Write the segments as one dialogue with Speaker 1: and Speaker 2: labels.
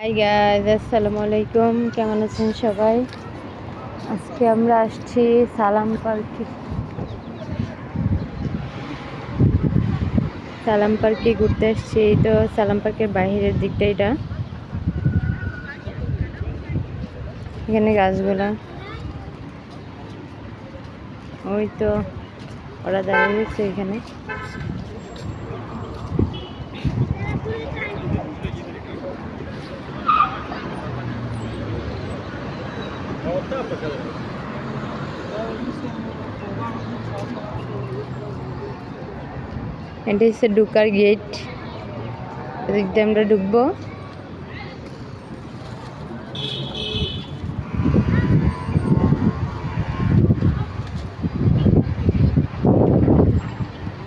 Speaker 1: Hi guys, আসসালামু আলাইকুম। কেমন আছেন সবাই? আজকে আমরা আসছি সালাম পার্কে। সালাম পার্কে ঘুরতে আসছি। এই তো সালাম পার্কের বাইরের দিকটা এটা। এখানে গাছগুলা, ওই তো ওরা দাঁড়িয়ে রয়েছে এখানে। এটা হচ্ছে ঢুকার গেট। এদিক দিয়ে আমরা ঢুকবো।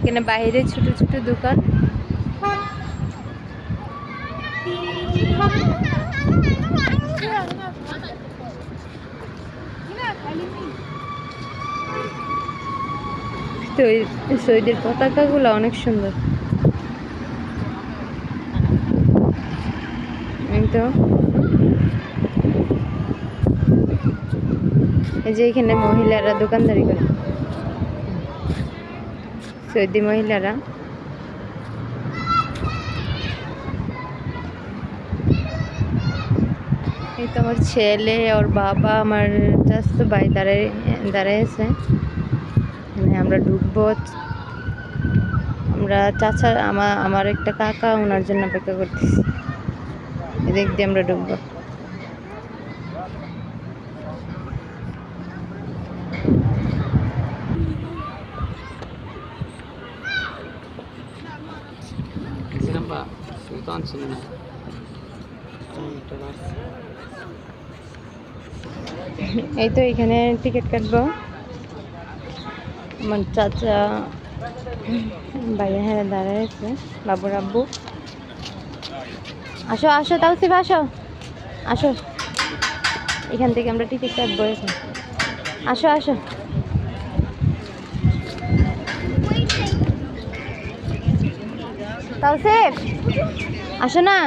Speaker 1: এখানে বাইরে ছোট ছোট দোকান। শহীদের পতাকাগুলো অনেক সুন্দর। এই তো এই যে এখানে মহিলারা দোকানদারি করে, সৌদি মহিলারা। এই তো আমার ছেলে, ওর বাবা, আমার চাচাতো ভাই দাঁড়ায় আছে। মানে আমরা ঢুকবো। আমরা চাচা আমার একটা কাকা, ওনার জন্য অপেক্ষা করতেছি। এদিক দিয়ে আমরা ঢুকবো। এই তো এখানে টিকিট কাটবো। আমার চাচা ভাইয়া হ্যাঁ দাঁড়ায় আছে, বাবুর আব্বু। আসো আসো তাওসিফ, আসো আসো। এখান থেকে আমরা টিকিট কাটবো এখন। আসো আসো। তাওসিফ আসো না।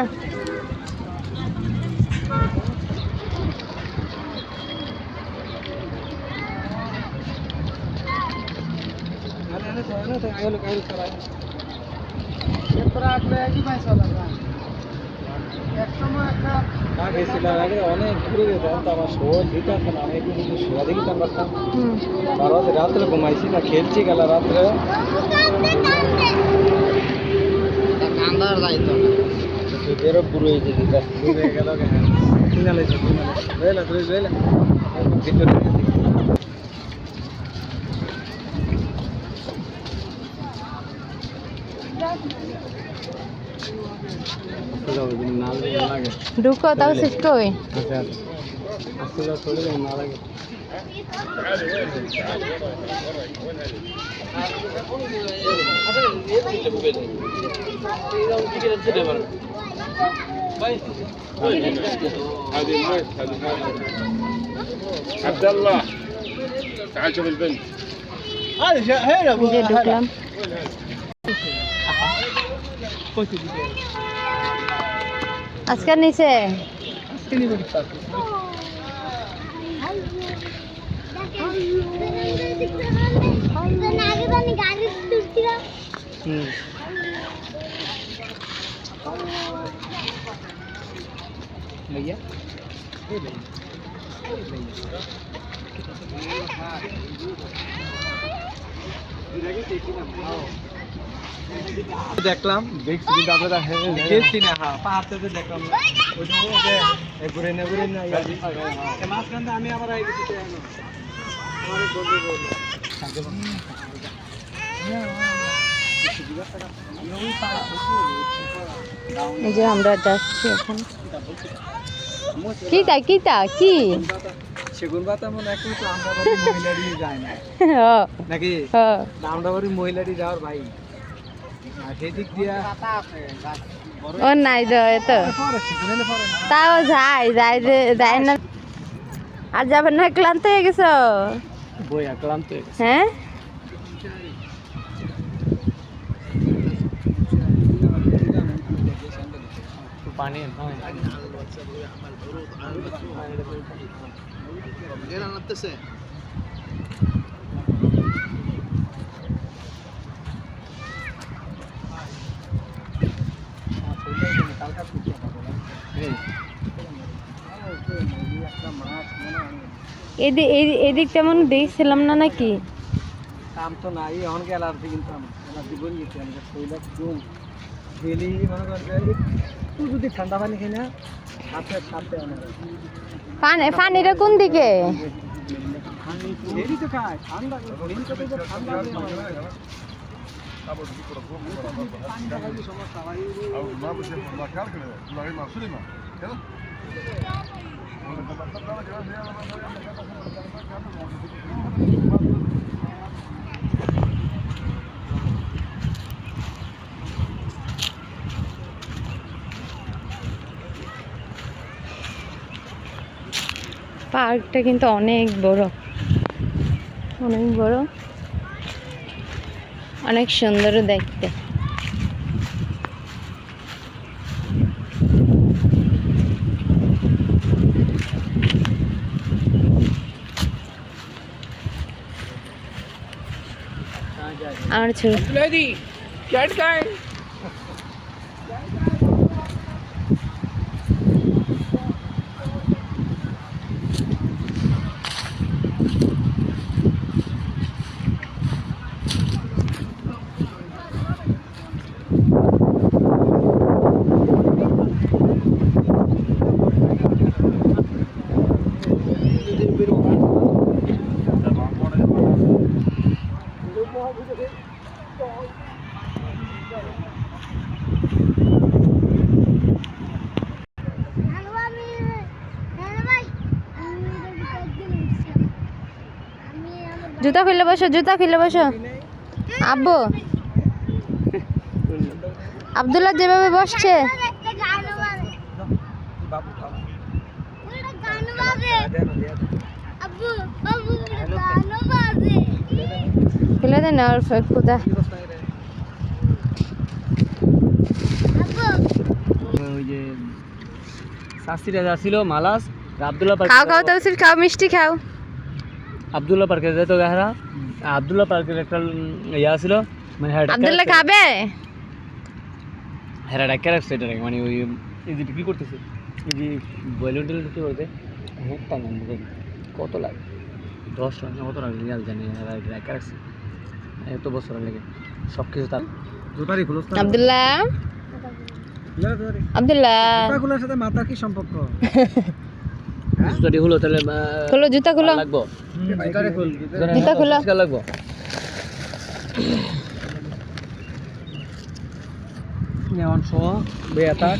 Speaker 2: অনেক ঘুরে যেতাম তো আমার শোয়া দিতে আসে না। আমি শোয়া দেখিতাম পারতাম। রাত্রে ঘুমাইছি না, খেলছি গেল রাত্রে। কান্দার যাইতো না, এরও পুরো হয়েছে গেল ভিতরে
Speaker 1: ঢুকো তাওসিফ কই?
Speaker 3: عبد الله تعال شوف البنت.
Speaker 1: ঢুকলাম। আজকে নিচে
Speaker 2: भैया দেখলাম, দেখছি কিন্তু আপনারা দেখছি না। হ্যাঁ পাহাড়তে দেখলাম ঘুরে না ঘুরে না মাঝখানে আমি আবার
Speaker 1: এই যে আমরা যাচ্ছি এখন। কিতা কিতা কি
Speaker 2: সেগুন পাতা মনে একটু আমরা বাড়ি মহিলারই যায় না নাকি? আমরা বাড়ি মহিলারই যাওয়ার ভাই সেদিক দিয়া
Speaker 1: ও নাই তো তাও যায় না। আর যাবেন না? ক্লান্ত হয়ে গেছো?
Speaker 2: বই ক্লান্ত হয়ে গেছে।
Speaker 1: হ্যাঁ
Speaker 2: পানি
Speaker 1: এদিক তেমন দেখছিলাম না নাকি?
Speaker 2: কাম তো নাই এখন অ্যালার্জি কিন্তু অ্যালার্জি বলে গেছি আমি শরীরে ঘুম ডেলি মনে করেন একটু যদি ঠান্ডা পানি খাই না সাথে সাথে
Speaker 1: পানিটা কোন দিকে?
Speaker 2: ডেলি তো খায় ঠান্ডা ডেলি তো ঠান্ডা সমস্যা হয়
Speaker 1: পার্কটা কিন্তু অনেক বড়, অনেক সুন্দর দেখতে। আমার ছোট জুতা খুলে বসো, আব্বু আব্দুল্লাহ যেভাবে বসছে খুলে দেন আর কোথা
Speaker 2: ওই যে শাস্ত্রীরা যাচ্ছিল মালাস আব্দুল্লাহ পার্ক
Speaker 1: খাও তাওসির খাও, মিষ্টি খাও।
Speaker 2: আব্দুল্লাহ পার্কে যেত গাহরা আব্দুল্লাহ পার্কের একটা ইয়া ছিল মানে
Speaker 1: আব্দুল্লাহ খাবে
Speaker 2: হেরা ডাক্তার রাখছে এটা মানে ওই এই যে বিক্রি করতেছে এই যে বয়লন টেলন বিক্রি করতে একটা নাম কত লাগে 10 টাকা কত লাগে রিয়াল জানি হেরা ডাক্তার রাখছে এত বছর লাগে সব কিছু তার জুতারি খুলো জুতাগুলোর সাথে মাথার কি সম্পর্ক? জুতাটি হলো তাহলে
Speaker 1: খোলো, জুতা খোলো,
Speaker 2: লাগবো
Speaker 1: জুতা খোলো
Speaker 2: লাগবো যেমন শো বেতা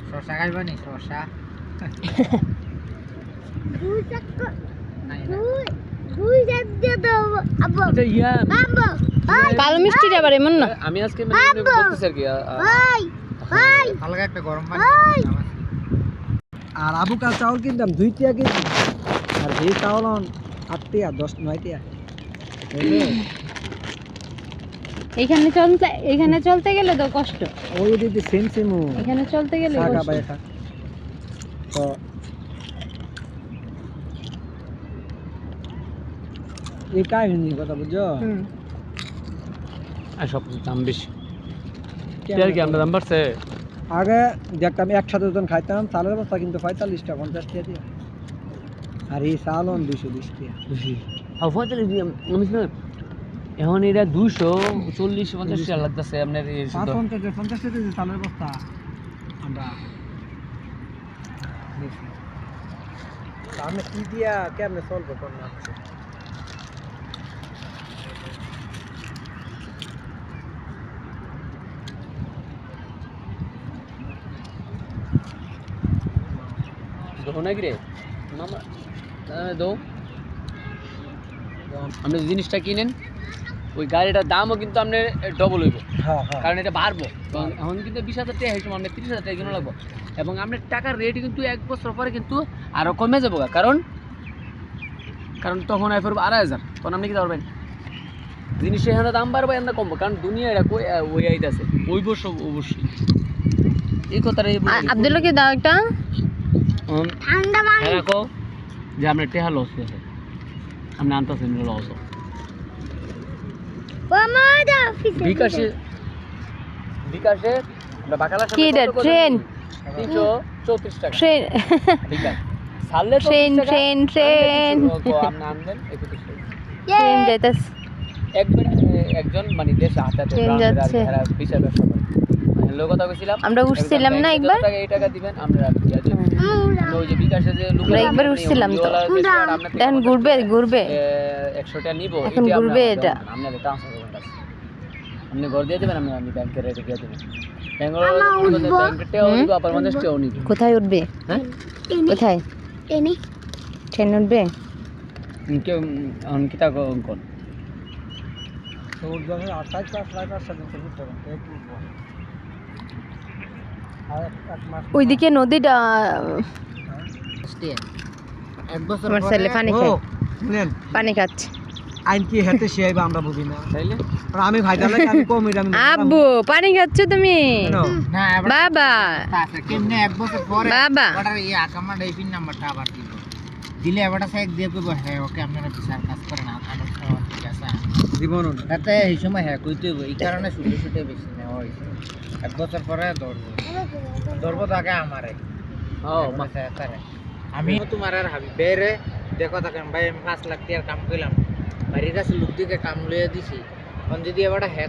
Speaker 2: শশা খাইবানি শশা
Speaker 1: কালো মিষ্টিটা আবার এমন না।
Speaker 2: আমি আজকে বলতেছি আর কি হালকা একটা গরম পানি আর আবু কা চাউল কিনতাম 2 টাকা কেজি আর এই চাউল 8 টাকা 9 টাকা
Speaker 1: এখানে চলতে গেলে তো কষ্ট,
Speaker 2: ওই দিদি সেম
Speaker 1: এখানে চলতে গেলে
Speaker 2: টাকা
Speaker 1: কষ্ট।
Speaker 2: পয়সা তো এই কাহিনী কথা বুঝছো আর সব দাম বেশি কি আমরা দাম বাড়ছে আগে দেখতাম একসাথে যখন খাইতাম চালের বস্তা কিন্তু 45 টাকা 50 টাকা দিয়ে আর এই চাল 220 টাকা বেশি আর 45 দিয়ে আমি এখন এটা 240 50 টাকা লাগতেছে আপনার এই 50 টাকা দিয়ে চালের বস্তা আমরা আমি কি দিয়া কেমনে সলভ করব না নাকি রে মামা দো আপনি জিনিসটা কিনেন ওই গাড়িটার দামও কিন্তু আপনার ডবল হইব কারণ এটা বাড়বো এখন কিন্তু 20,000 টাকা হিসেবে আপনার 30,000 টাকা কিনে লাগবো এবং আপনার টাকার রেট কিন্তু 1 বছর পরে কিন্তু আরও কমে যাবো কারণ তখন আয় পড়বো 2,500 তখন আপনি কি পারবেন
Speaker 4: জিনিসের এখানে দাম বাড়বে এখানে কমবে, কারণ দুনিয়া এটা ওই আইতাছে ওই বছর অবশ্যই এই কথাটা
Speaker 1: আব্দুল্লাহকে দাও একটা
Speaker 4: হ্যাঁ রাখো যে আমরা টেহা লস হয়েছে আপনি আনতেছেন লস বিকাশে বিকাশে আমরা বাকালা
Speaker 1: কি এটা ট্রেন
Speaker 4: 334 টাকা
Speaker 1: ট্রেন
Speaker 4: বিকাশ সাললে
Speaker 1: ট্রেন ট্রেন ট্রেন
Speaker 4: আপনি আনবেন 31
Speaker 1: ট্রেন যাইতাছে
Speaker 4: একজন মানে দেশ হাতে
Speaker 1: ট্রেন যাচ্ছে।
Speaker 4: বিশাল ব্যবসা করে লোক কথা কইছিলাম
Speaker 1: আমরা উঠছিলাম না একবার
Speaker 4: এই টাকা দিবেন আমরা দিয়া দিই ওই যে বিকাশে যে লোক
Speaker 1: আমরা একবার উঠছিলাম তো এখন ঘুরবে ঘুরবে
Speaker 4: 100 টাকা নিব
Speaker 1: এখন ঘুরবে এটা
Speaker 4: আপনাদের ট্রান্সফার করবেন আপনি ঘর দিয়ে দেবেন আমি ব্যাংকের রেটে দিয়ে দেবেন ব্যাংকেরটাও দিব আবার 50 টাকাও নিব
Speaker 1: কোথায় উঠবে
Speaker 4: হ্যাঁ
Speaker 1: কোথায় ট্রেন উঠবে
Speaker 4: ইনকে অনকিতা কোন
Speaker 2: তোর জন্য 28 লাখ সাথে করতে হবে একটু আর এক মাস
Speaker 1: ওইদিকে নদীটা
Speaker 2: এক বছর
Speaker 1: আমার ছেলে পানি খায়
Speaker 2: শুনেন
Speaker 1: পানি খাচ্ছে
Speaker 2: আইন কি হেতে শিয়াইবা আমরা বুঝি না
Speaker 4: তাইলে
Speaker 2: আর আমি ভাইদা লাগে আমি কম এটা আমি
Speaker 1: আব্বু পানি খাচ্ছ তুমি
Speaker 2: না
Speaker 1: বাবা
Speaker 2: কেমনে এক বছর পরে
Speaker 1: বাবা
Speaker 2: ওটার এই আকামার এই পিন নাম্বারটা আবার দিব দিলে এবারটা সাইড দিয়ে কইব হ্যাঁ ওকে আপনারা বিচার কাজ করেন আদালত খাওয়া ঠিক আছে জীবন তাতে এই সময় হ্যাঁ কইতে হইব এই কারণে ছুটে ছুটে বেশি নেওয়া হইছে এক বছর পরে ধরবো তো আগে আমারে
Speaker 4: ও
Speaker 2: আমি তোমার আর হাবি বেরে দেখো থাকেন ভাই আমি 5 লাখ টাকার কাম কইলাম বাড়ির কাছে লোক দিকে কাম লইয়া দিছি এখন যদি এবারটা হ্যাঁ